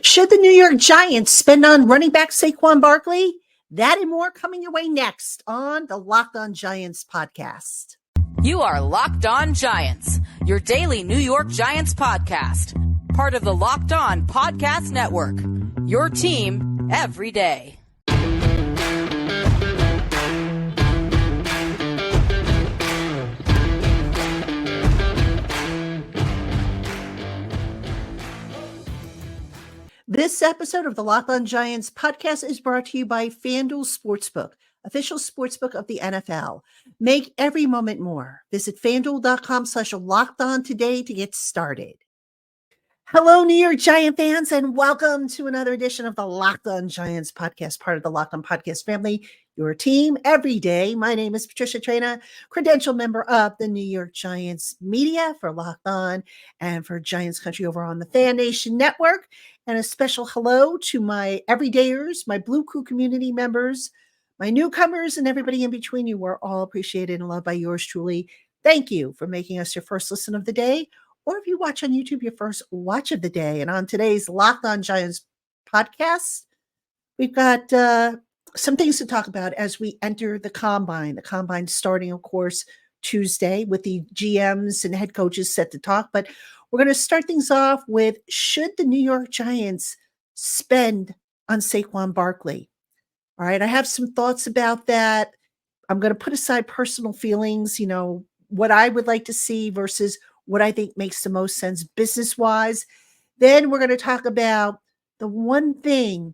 Should the New York Giants spend on running back Saquon Barkley? That and more coming your way next on the Locked On Giants podcast. You are Locked On Giants, your daily New York Giants podcast. Part of the Locked On Podcast Network, your team every day. This episode of the Locked On Giants podcast is brought to you by FanDuel Sportsbook, official sportsbook of the NFL. Make every moment more. Visit FanDuel.com/lockedon today to get started. Hello, New York Giant fans, and welcome to another edition of the Locked On Giants podcast, part of the Locked On Podcast family, your team every day. My name is Patricia Traina, credential member of the New York Giants media for Locked On and for Giants Country over on the Fan Nation Network. And a special hello to my everydayers, my Blue Crew community members, my newcomers, and everybody in between. You are all appreciated and loved by yours truly. Thank you for making us your first listen of the day, or if you watch on YouTube, your first watch of the day. And on today's Locked On Giants podcast, we've got some things to talk about as we enter the Combine. The Combine starting, of course, Tuesday with the GMs and head coaches set to talk. But we're going to start things off with, should the New York Giants spend on Saquon Barkley? All right, I have some thoughts about that. I'm going to put aside personal feelings, what I would like to see versus what I think makes the most sense business-wise. Then we're going to talk about the one thing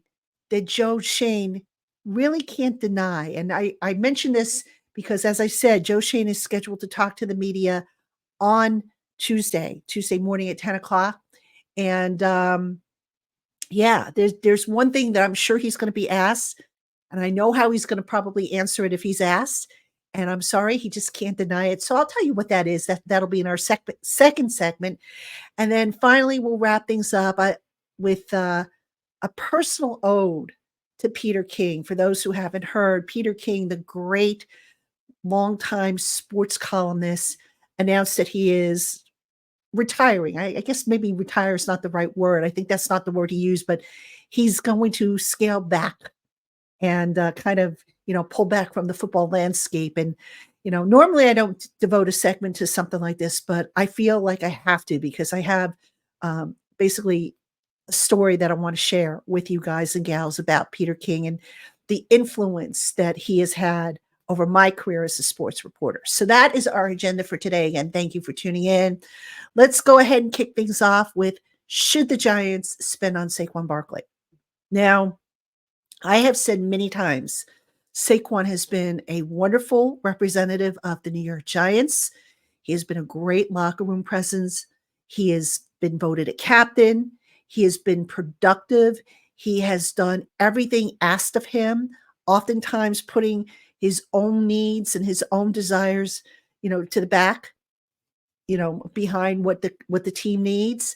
that Joe Schoen really can't deny. And I mentioned this because, as I said, Joe Schoen is scheduled to talk to the media on Tuesday morning at 10 o'clock. And there's one thing that I'm sure he's going to be asked, and I know how he's going to probably answer it if he's asked. And I'm sorry, he just can't deny it. So I'll tell you what that is. That'll be in our second segment. And then finally, we'll wrap things up with a personal ode to Peter King. For those who haven't heard, Peter King, the great longtime sports columnist, announced that he is retiring. I guess maybe retire is not the right word. I think that's not the word he used, but he's going to scale back and kind of, pull back from the football landscape. And, normally I don't devote a segment to something like this, but I feel like I have to, because I have basically a story that I want to share with you guys and gals about Peter King and the influence that he has had over my career as a sports reporter. So that is our agenda for today. Again, thank you for tuning in. Let's go ahead and kick things off with, should the Giants spend on Saquon Barkley? Now, I have said many times, Saquon has been a wonderful representative of the New York Giants. He has been a great locker room presence. He has been voted a captain. He has been productive. He has done everything asked of him, oftentimes putting his own needs and his own desires, to the back, behind what the team needs.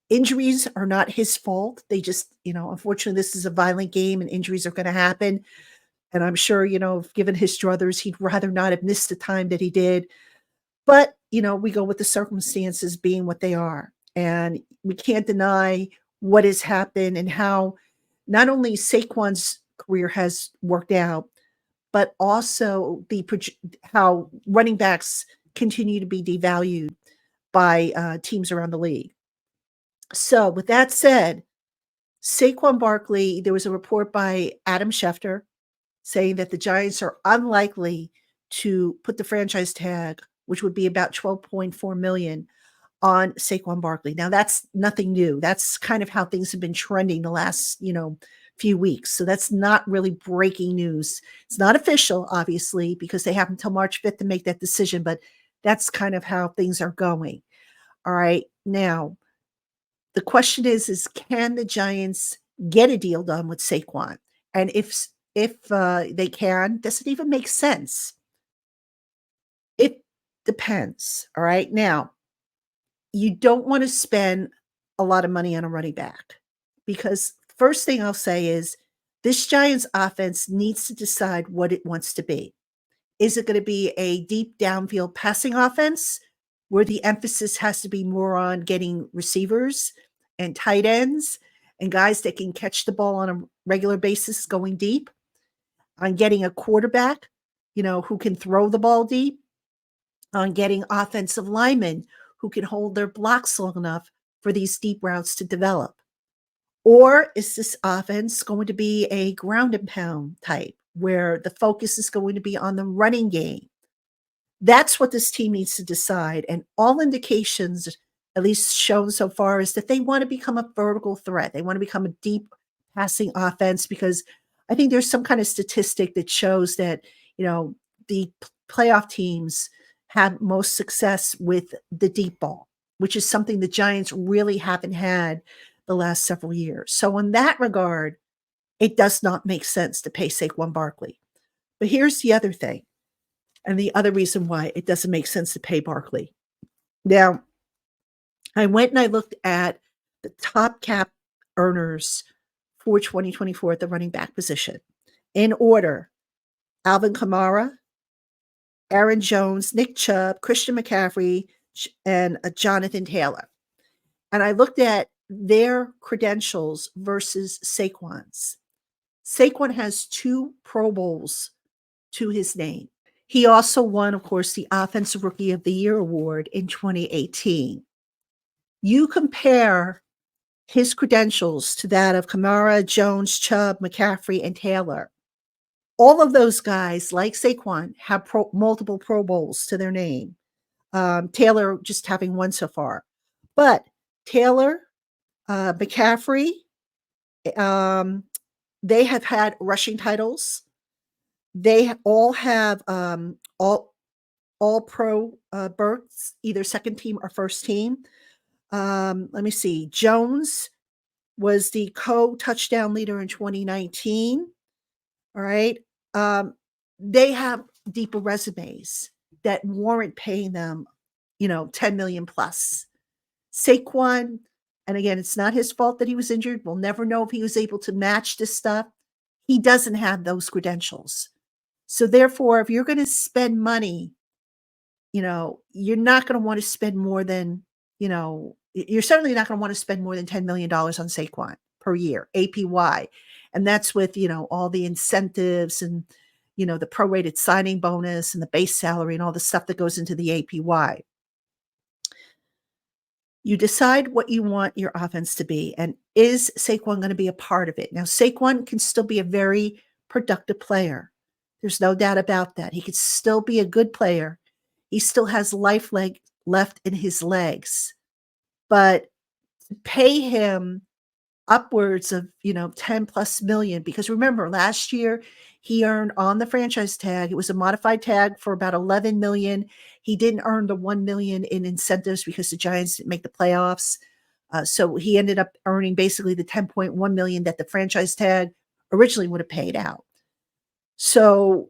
Injuries are not his fault. They just, unfortunately, this is a violent game and injuries are going to happen. And I'm sure, given his druthers, he'd rather not have missed the time that he did. But, we go with the circumstances being what they are. And we can't deny what has happened and how not only Saquon's career has worked out, but also how running backs continue to be devalued by teams around the league. So with that said, Saquon Barkley, there was a report by Adam Schefter saying that the Giants are unlikely to put the franchise tag, which would be about $12.4 million, on Saquon Barkley. Now, that's nothing new. That's kind of how things have been trending the last, few weeks. So that's not really breaking news. It's not official, obviously, because they have until March 5th to make that decision, but that's kind of how things are going. All right. Now, the question is can the Giants get a deal done with Saquon? And if they can, does it even make sense? It depends. All right. Now, you don't want to spend a lot of money on a running back, because first thing I'll say is this Giants offense needs to decide what it wants to be. Is it going to be a deep downfield passing offense where the emphasis has to be more on getting receivers and tight ends and guys that can catch the ball on a regular basis going deep, on getting a quarterback, who can throw the ball deep, on getting offensive linemen who can hold their blocks long enough for these deep routes to develop? Or is this offense going to be a ground and pound type where the focus is going to be on the running game? That's what this team needs to decide. And all indications, at least shown so far, is that they want to become a vertical threat. They want to become a deep passing offense, because I think there's some kind of statistic that shows that, the playoff teams have most success with the deep ball, which is something the Giants really haven't had the last several years. So in that regard, it does not make sense to pay Saquon Barkley. But here's the other thing, and the other reason why it doesn't make sense to pay Barkley. Now, I went and I looked at the top cap earners for 2024 at the running back position. In order: Alvin Kamara, Aaron Jones, Nick Chubb, Christian McCaffrey, and Jonathan Taylor. And I looked at their credentials versus Saquon's. Saquon has 2 Pro Bowls to his name. He also won, of course, the Offensive Rookie of the Year award in 2018. You compare his credentials to that of Kamara, Jones, Chubb, McCaffrey, and Taylor. All of those guys, like Saquon, have multiple Pro Bowls to their name. Taylor just having one so far. But Taylor, McCaffrey, they have had rushing titles. They all have all pro berths, either second team or first team. Let me see. Jones was the co-touchdown leader in 2019. All right. They have deeper resumes that warrant paying them, 10 million plus. Saquon, and again, it's not his fault that he was injured. We'll never know if he was able to match this stuff. He doesn't have those credentials. So therefore, if you're going to spend money, you're not going to want to spend more than, you're certainly not going to want to spend more than $10 million on Saquon per year, APY. And that's with, all the incentives and, the prorated signing bonus and the base salary and all the stuff that goes into the APY. You decide what you want your offense to be, and is Saquon going to be a part of it? Now, Saquon can still be a very productive player. There's no doubt about that. He could still be a good player. He still has life left in his legs. But pay him upwards of, 10 plus million, because remember, last year he earned on the franchise tag, it was a modified tag for about 11 million. He didn't earn the 1 million in incentives because the Giants didn't make the playoffs. So he ended up earning basically the 10.1 million that the franchise tag originally would have paid out. So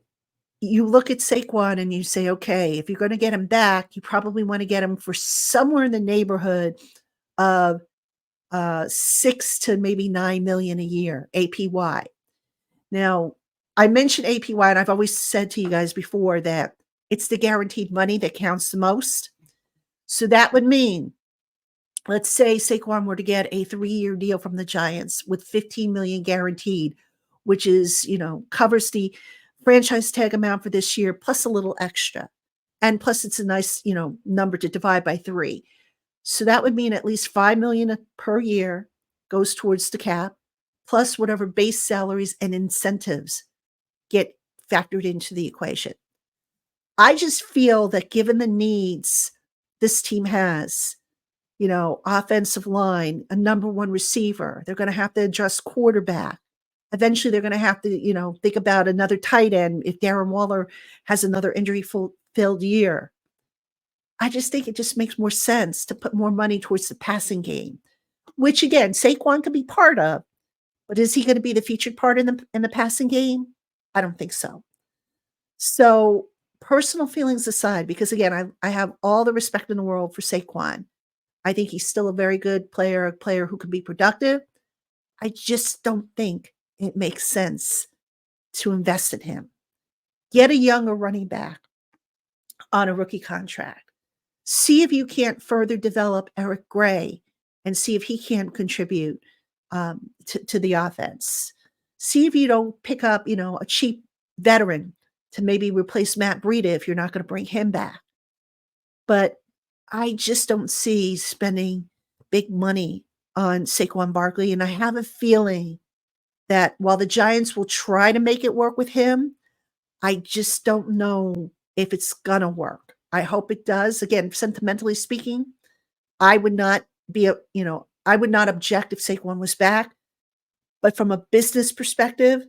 you look at Saquon and you say, okay, if you're going to get him back, you probably want to get him for somewhere in the neighborhood of 6 to maybe 9 million a year APY. Now, I mentioned APY, and I've always said to you guys before that it's the guaranteed money that counts the most. So that would mean, let's say Saquon were to get a 3-year deal from the Giants with 15 million guaranteed, which is, covers the franchise tag amount for this year plus a little extra. And plus it's a nice, number to divide by 3. So that would mean at least 5 million per year goes towards the cap, plus whatever base salaries and incentives get factored into the equation. I just feel that given the needs this team has, offensive line, a number 1 receiver, they're going to have to adjust quarterback. Eventually they're going to have to, think about another tight end if Darren Waller has another injury-filled year. I just think it just makes more sense to put more money towards the passing game, which again, Saquon could be part of, but is he going to be the featured part in the passing game? I don't think so. So personal feelings aside, because again, I have all the respect in the world for Saquon. I think he's still a very good player, a player who can be productive. I just don't think it makes sense to invest in him. Get a younger running back on a rookie contract. See if you can't further develop Eric Gray and see if he can contribute to the offense. See if you don't pick up, a cheap veteran to maybe replace Matt Breida if you're not going to bring him back. But I just don't see spending big money on Saquon Barkley. And I have a feeling that while the Giants will try to make it work with him, I just don't know if it's going to work. I hope it does. Again, sentimentally speaking, I would not I would not object if Saquon was back. But from a business perspective,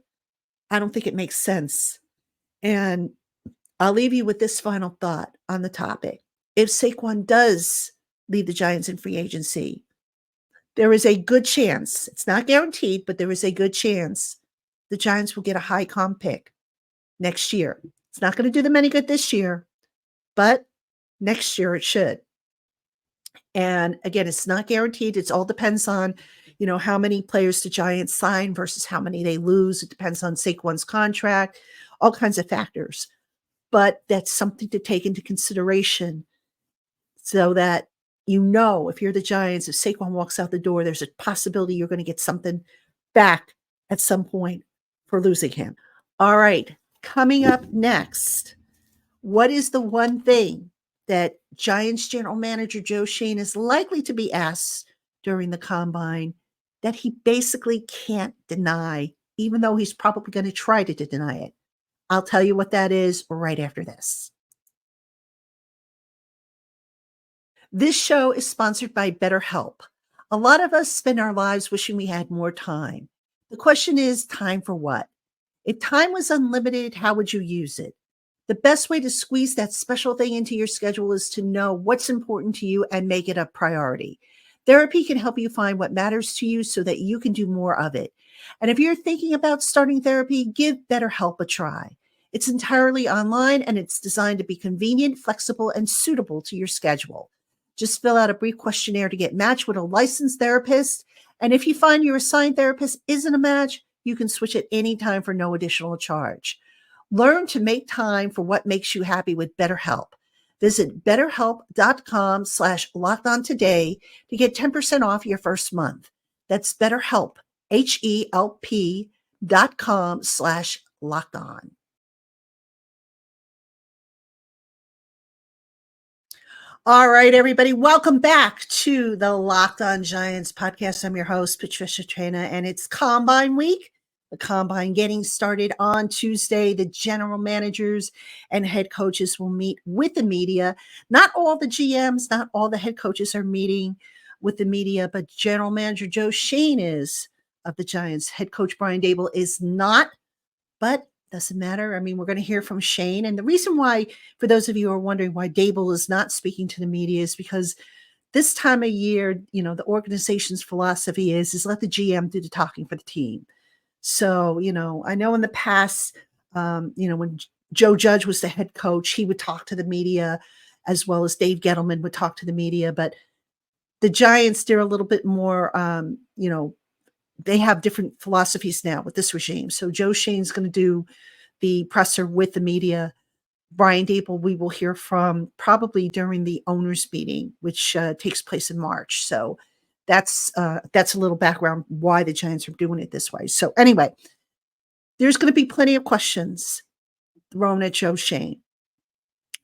I don't think it makes sense. And I'll leave you with this final thought on the topic. If Saquon does lead the Giants in free agency, there is a good chance, it's not guaranteed, but there is a good chance the Giants will get a high comp pick next year. It's not going to do them any good this year, but next year it should. And again, it's not guaranteed. It all depends on, how many players the Giants sign versus how many they lose. It depends on Saquon's contract, all kinds of factors. But that's something to take into consideration so that if you're the Giants, if Saquon walks out the door, there's a possibility you're going to get something back at some point for losing him. All right, coming up next, what is the one thing that Giants general manager Joe Schoen is likely to be asked during the combine that he basically can't deny, even though he's probably going to try to deny it? I'll tell you what that is right after this. This show is sponsored by BetterHelp. A lot of us spend our lives wishing we had more time. The question is, time for what? If time was unlimited, how would you use it? The best way to squeeze that special thing into your schedule is to know what's important to you and make it a priority. Therapy can help you find what matters to you so that you can do more of it. And if you're thinking about starting therapy, give BetterHelp a try. It's entirely online and it's designed to be convenient, flexible, and suitable to your schedule. Just fill out a brief questionnaire to get matched with a licensed therapist. And if you find your assigned therapist isn't a match, you can switch at any time for no additional charge. Learn to make time for what makes you happy with BetterHelp. Visit betterhelp.com/lockedon today to get 10% off your first month. That's BetterHelp, HELP.com/lockedon. All right, everybody, welcome back to the Locked On Giants podcast. I'm your host, Patricia Traina, and it's Combine Week. The Combine getting started on Tuesday. The general managers and head coaches will meet with the media. Not all the GMs, not all the head coaches are meeting with the media, but general manager Joe Schoen is of the Giants. Head coach Brian Daboll is not, but doesn't matter. I mean, we're going to hear from Schoen. And the reason why, for those of you who are wondering why Daboll is not speaking to the media, is because this time of year, the organization's philosophy is let the GM do the talking for the team. So, I know in the past, when Joe Judge was the head coach, he would talk to the media as well as Dave Gettleman would talk to the media. But the Giants, they're a little bit more, they have different philosophies now with this regime. So Joe Schoen's going to do the presser with the media. Brian Daboll, we will hear from probably during the owners meeting, which takes place in March. So that's a little background why the Giants are doing it this way. So anyway, there's going to be plenty of questions thrown at Joe Schoen.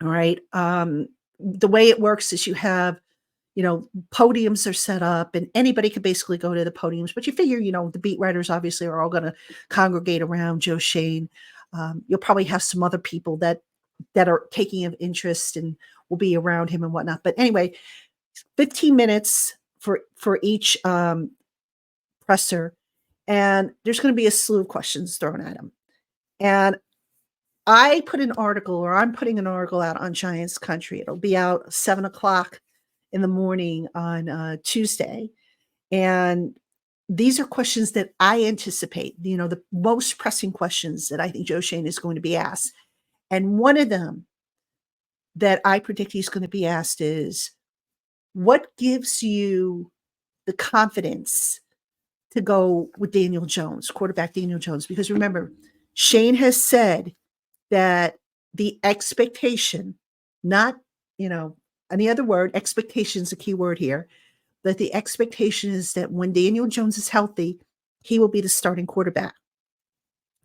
All right. The way it works is you have, podiums are set up and anybody can basically go to the podiums, but you figure, the beat writers obviously are all going to congregate around Joe Schoen. You'll probably have some other people that are taking an interest and will be around him and whatnot. But anyway, 15 minutes for each presser, and there's going to be a slew of questions thrown at him. And I'm putting an article out on Giants Country. It'll be out 7:00 in the morning on Tuesday. And these are questions that I anticipate, the most pressing questions that I think Joe Schoen is going to be asked. And one of them that I predict he's going to be asked is, what gives you the confidence to go with Daniel Jones, quarterback Daniel Jones? Because remember, Schoen has said that the expectation, not, any other word, expectation is a key word here. that the expectation is that when Daniel Jones is healthy, he will be the starting quarterback.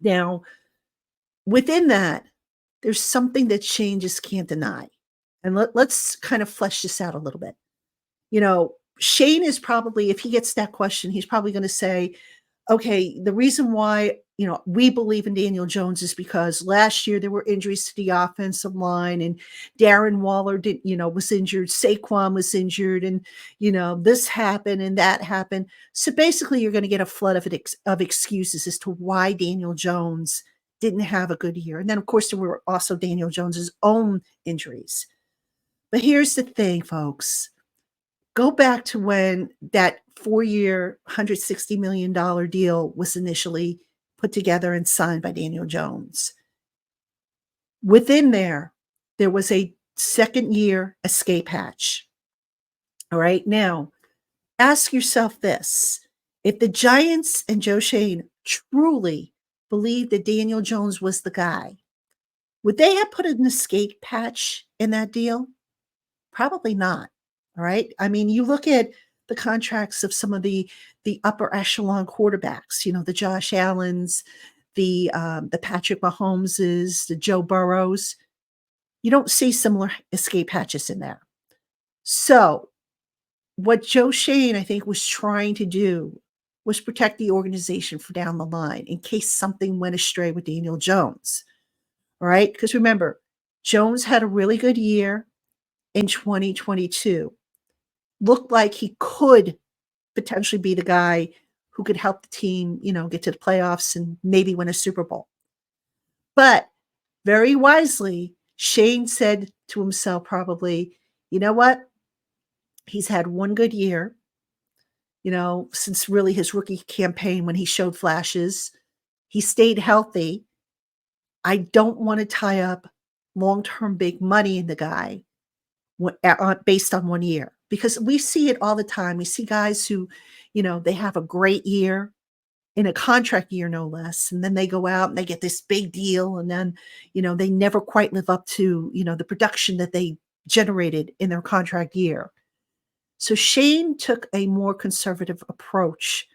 Now, within that, there's something that Shane just can't deny. And let's kind of flesh this out a little bit. Shane is probably, if he gets that question, he's probably going to say, okay, the reason why, we believe in Daniel Jones is because last year there were injuries to the offensive line, and Darren Waller was injured, Saquon was injured, and, this happened and that happened. So basically you're going to get a flood of excuses as to why Daniel Jones didn't have a good year. And then of course there were also Daniel Jones's own injuries. But here's the thing, folks. Go back to when that 4-year, $160 million deal was initially put together and signed by Daniel Jones. Within there was a second-year escape hatch. All right. Now, ask yourself this. If the Giants and Joe Schoen truly believed that Daniel Jones was the guy, would they have put an escape hatch in that deal? Probably not. All right. I mean, you look at the contracts of some of the upper echelon quarterbacks, the Josh Allens, the Patrick Mahomeses, the Joe Burrows. You don't see similar escape hatches in there. So what Joe Schoen, I think, was trying to do was protect the organization for down the line in case something went astray with Daniel Jones. All right. Because remember, Jones had a really good year in 2022. Looked like he could potentially be the guy who could help the team, get to the playoffs and maybe win a Super Bowl. But very wisely, Shane said to himself probably, you know what? He's had one good year, since really his rookie campaign when he showed flashes. He stayed healthy. I don't want to tie up long-term big money in the guy based on 1 year. Because we see it all the time. We see guys who, they have a great year, in a contract year, no less. And then they go out and they get this big deal. And then, they never quite live up to, the production that they generated in their contract year. So Shane took a more conservative approach,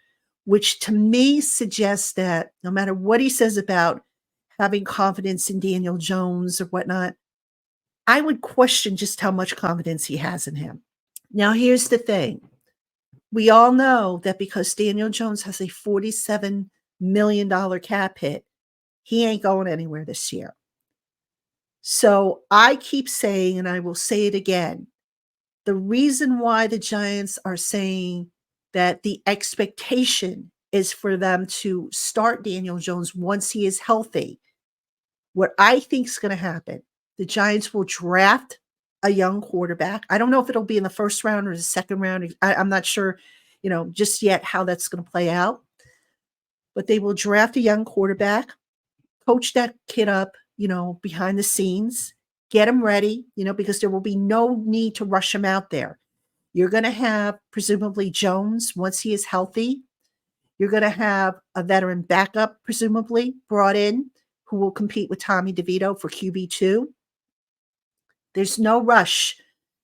which to me suggests that no matter what he says about having confidence in Daniel Jones or whatnot, I would question just how much confidence he has in him. Now, here's the thing. We all know that because Daniel Jones has a $47 million cap hit, he ain't going anywhere this year. So I keep saying, and I will say it again, the reason why the Giants are saying that the expectation is for them to start Daniel Jones once he is healthy, what I think is going to happen, the Giants will draft a young quarterback. I don't know if it'll be in the first round or the second round. I'm not sure, just yet how that's going to play out. But they will draft a young quarterback, coach that kid up, behind the scenes, get him ready, because there will be no need to rush him out there. You're going to have presumably Jones once he is healthy. You're going to have a veteran backup presumably brought in who will compete with Tommy DeVito for QB2. There's no rush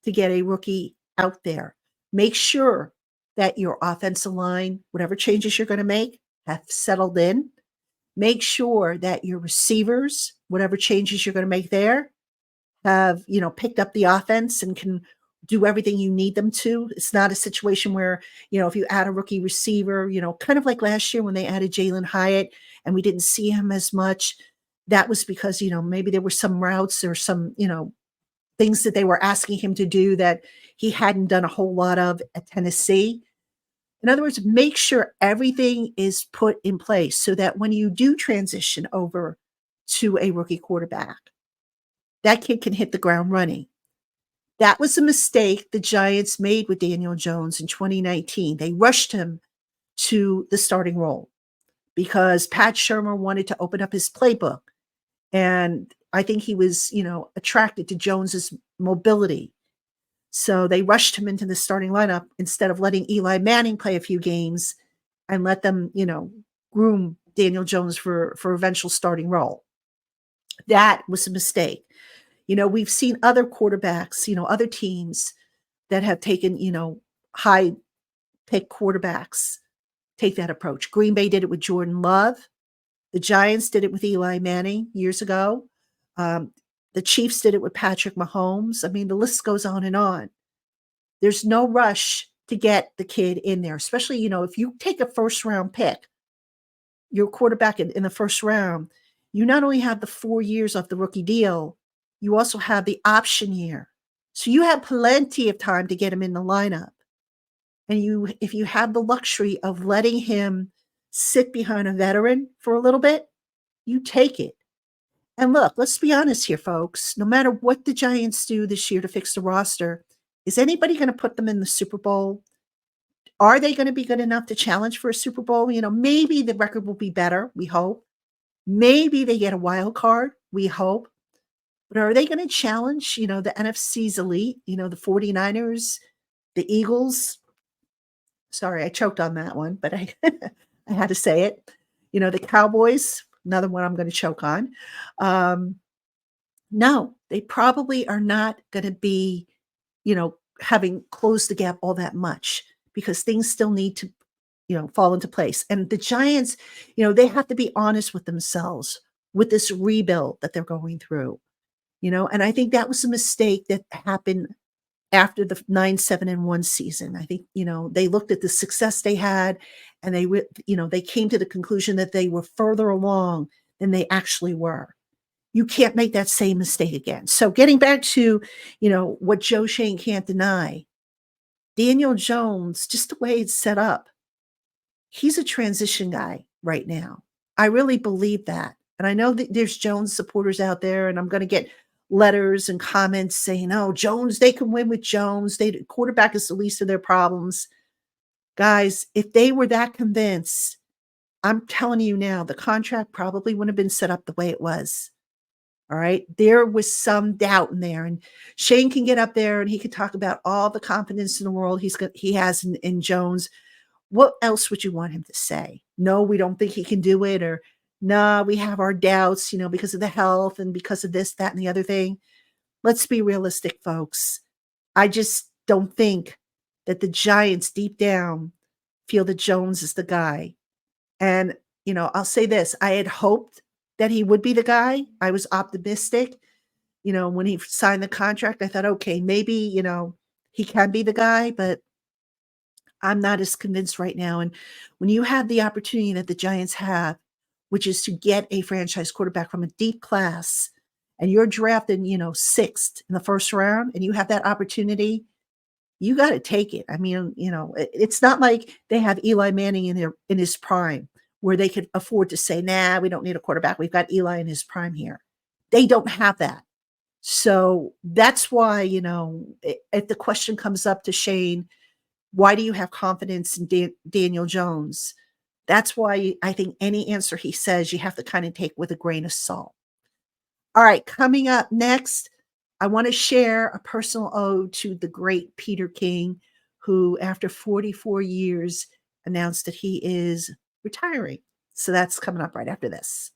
to get a rookie out there. Make sure that your offensive line, whatever changes you're going to make, have settled in. Make sure that your receivers, whatever changes you're going to make there, have, picked up the offense and can do everything you need them to. It's not a situation where, if you add a rookie receiver, kind of like last year when they added Jalen Hyatt and we didn't see him as much, that was because, maybe there were some routes or some, things that they were asking him to do that he hadn't done a whole lot of at Tennessee. In other words, make sure everything is put in place so that when you do transition over to a rookie quarterback, that kid can hit the ground running. That was a mistake the Giants made with Daniel Jones in 2019. They rushed him to the starting role because Pat Shurmur wanted to open up his playbook. And I think he was, attracted to Jones's mobility. So they rushed him into the starting lineup instead of letting Eli Manning play a few games and let them, groom Daniel Jones for eventual starting role. That was a mistake. We've seen other quarterbacks, other teams that have taken, high pick quarterbacks take that approach. Green Bay did it with Jordan Love. The Giants did it with Eli Manning years ago. The Chiefs did it with Patrick Mahomes. I mean, the list goes on and on. There's no rush to get the kid in there, especially, if you take a first round pick, your quarterback in the first round, you not only have the 4 years of the rookie deal, you also have the option year. So you have plenty of time to get him in the lineup. And if you have the luxury of letting him sit behind a veteran for a little bit, you take it. And look, let's be honest here, folks. No matter what the Giants do this year to fix the roster, is anybody going to put them in the Super Bowl? Are they going to be good enough to challenge for a Super Bowl? Maybe the record will be better. We hope. Maybe they get a wild card. We hope. But are they going to challenge, the NFC's elite, the 49ers, the Eagles? Sorry, I choked on that one, but I had to say it. The Cowboys, another one I'm going to choke on. No, they probably are not going to be, having closed the gap all that much because things still need to, fall into place. And the Giants, they have to be honest with themselves with this rebuild that they're going through, and I think that was a mistake that happened after the 9-7-1 season. I think, they looked at the success they had and they came to the conclusion that they were further along than they actually were. You can't make that same mistake again. So getting back to, what Joe Schoen can't deny, Daniel Jones, just the way it's set up, he's a transition guy right now. I really believe that. And I know that there's Jones supporters out there, and I'm going to get letters and comments saying, oh, Jones, they can win with Jones. Quarterback is the least of their problems. Guys, if they were that convinced, I'm telling you now, the contract probably wouldn't have been set up the way it was. All right. There was some doubt in there, and Shane can get up there and he could talk about all the confidence in the world he has in Jones. What else would you want him to say? No, we don't think he can do it, or no, we have our doubts, because of the health and because of this, that, and the other thing. Let's be realistic, folks. I just don't think that the Giants deep down feel that Jones is the guy. And, I'll say this. I had hoped that he would be the guy. I was optimistic. When he signed the contract, I thought, okay, maybe, he can be the guy, but I'm not as convinced right now. And when you have the opportunity that the Giants have, which is to get a franchise quarterback from a deep class, and you're drafted, 6th in the first round, and you have that opportunity, you got to take it. I mean, it's not like they have Eli Manning in his prime where they could afford to say, nah, we don't need a quarterback. We've got Eli in his prime here. They don't have that. So that's why, if the question comes up to Shane, why do you have confidence in Daniel Jones? That's why I think any answer he says, you have to kind of take with a grain of salt. All right, coming up next, I want to share a personal ode to the great Peter King, who after 44 years announced that he is retiring. So that's coming up right after this.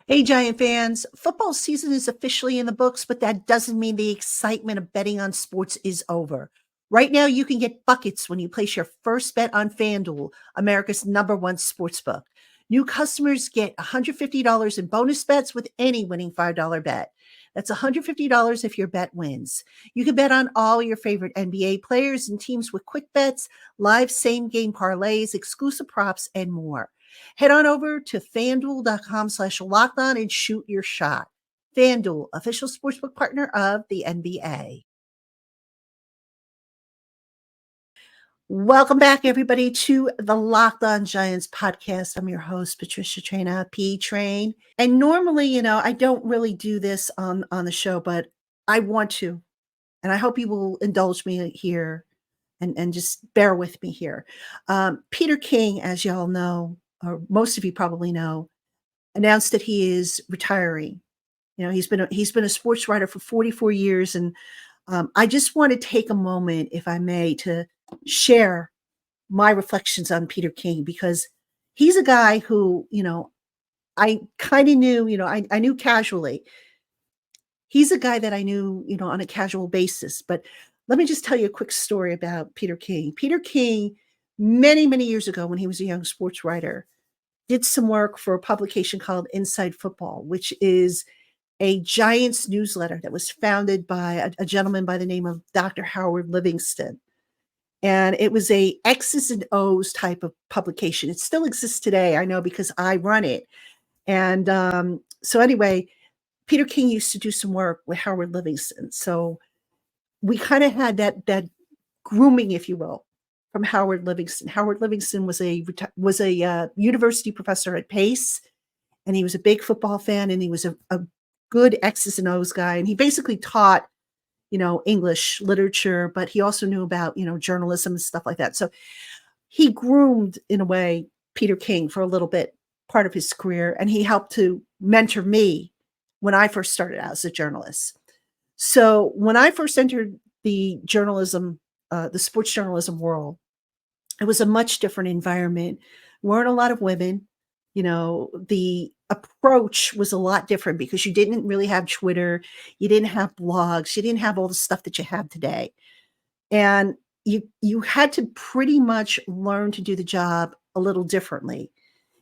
Hey, Giant fans, football season is officially in the books, but that doesn't mean the excitement of betting on sports is over. Right now, you can get buckets when you place your first bet on FanDuel, America's #1 sportsbook. New customers get $150 in bonus bets with any winning $5 bet. That's $150 if your bet wins. You can bet on all your favorite NBA players and teams with quick bets, live same-game parlays, exclusive props, and more. Head on over to FanDuel.com/lockedon and shoot your shot. FanDuel, official sportsbook partner of the NBA. Welcome back, everybody, to the Locked On Giants podcast. I'm your host, Patricia Traina, P-Train. And normally, I don't really do this on the show, but I want to. And I hope you will indulge me here and just bear with me here. Peter King, as y'all know, or most of you probably know, announced that he is retiring. He's been a sports writer for 44 years, and I just want to take a moment, if I may, to share my reflections on Peter King, because he's a guy who, I kind of knew, I knew casually. He's a guy that I knew, on a casual basis, but let me just tell you a quick story about Peter King. Peter King, many, many years ago when he was a young sports writer, did some work for a publication called Inside Football, which is a Giants newsletter that was founded by a gentleman by the name of Dr. Howard Livingston. And it was a X's and O's type of publication. It still exists today, I know, because I run it. And so anyway, Peter King used to do some work with Howard Livingston. So we kind of had that grooming, if you will, from Howard Livingston. Howard Livingston was a university professor at Pace, and he was a big football fan, and he was a good X's and O's guy. And he basically taught, English literature, but he also knew about, journalism and stuff like that. So he groomed, in a way, Peter King for a little bit, part of his career, and he helped to mentor me when I first started out as a journalist. So when I first entered the journalism, the sports journalism world, it was a much different environment. Weren't a lot of women. The approach was a lot different because you didn't really have Twitter, you didn't have blogs, you didn't have all the stuff that you have today. And you had to pretty much learn to do the job a little differently.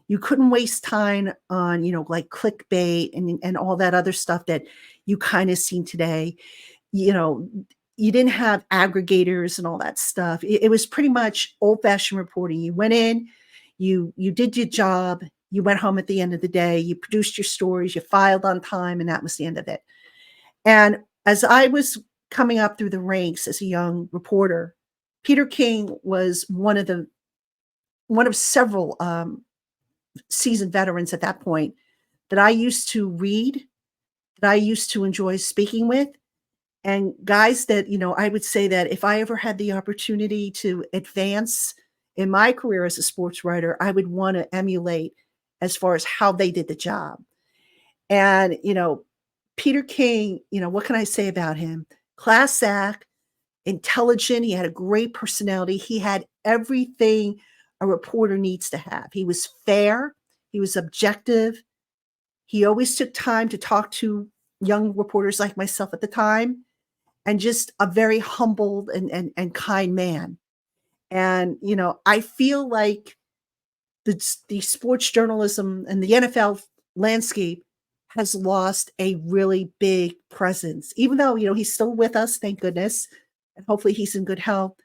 You couldn't waste time on, like clickbait and all that other stuff that you kind of seen today. You didn't have aggregators and all that stuff. It was pretty much old-fashioned reporting. You went in, you did your job, you went home at the end of the day, you produced your stories, you filed on time, and that was the end of it. And as I was coming up through the ranks as a young reporter, Peter King was one of several seasoned veterans at that point that I used to read, that I used to enjoy speaking with, and guys that, I would say that if I ever had the opportunity to advance in my career as a sports writer, I would want to emulate as far as how they did the job. And, Peter King, what can I say about him? Class act, intelligent. He had a great personality. He had everything a reporter needs to have. He was fair. He was objective. He always took time to talk to young reporters like myself at the time, and just a very humbled and kind man. And, I feel like the sports journalism and the NFL landscape has lost a really big presence. Even though, he's still with us, thank goodness, and hopefully he's in good health.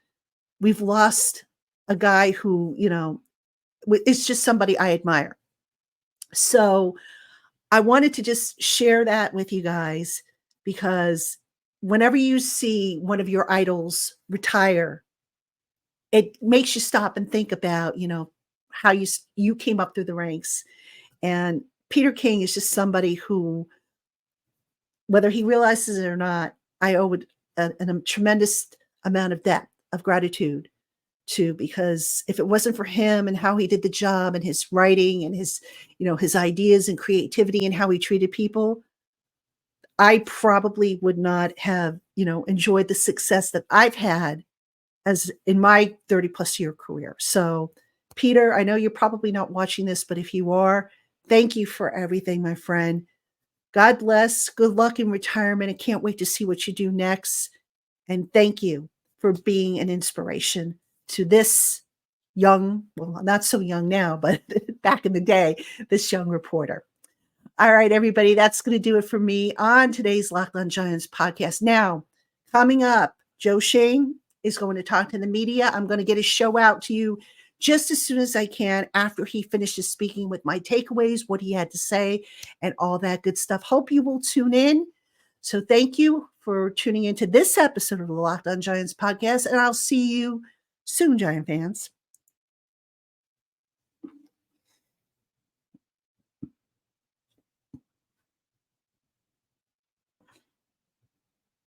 We've lost a guy who, is just somebody I admire. So I wanted to just share that with you guys, because whenever you see one of your idols retire, it makes you stop and think about, how you came up through the ranks. And Peter King is just somebody who, whether he realizes it or not, I owe a tremendous amount of debt of gratitude to, because if it wasn't for him and how he did the job and his writing and his, his ideas and creativity and how he treated people, I probably would not have, enjoyed the success that I've had as in my 30 plus year career. So Peter, I know you're probably not watching this, but if you are, thank you for everything, my friend. God bless. Good luck in retirement. I can't wait to see what you do next. And thank you for being an inspiration to this young, well, not so young now, but back in the day, this young reporter. All right, everybody, that's going to do it for me on today's Locked On Giants podcast. Now, coming up, Joe Schoen is going to talk to the media. I'm going to get his show out to you just as soon as I can after he finishes speaking with my takeaways, what he had to say, and all that good stuff. Hope you will tune in. So thank you for tuning into this episode of the Locked On Giants podcast, and I'll see you soon, Giant fans.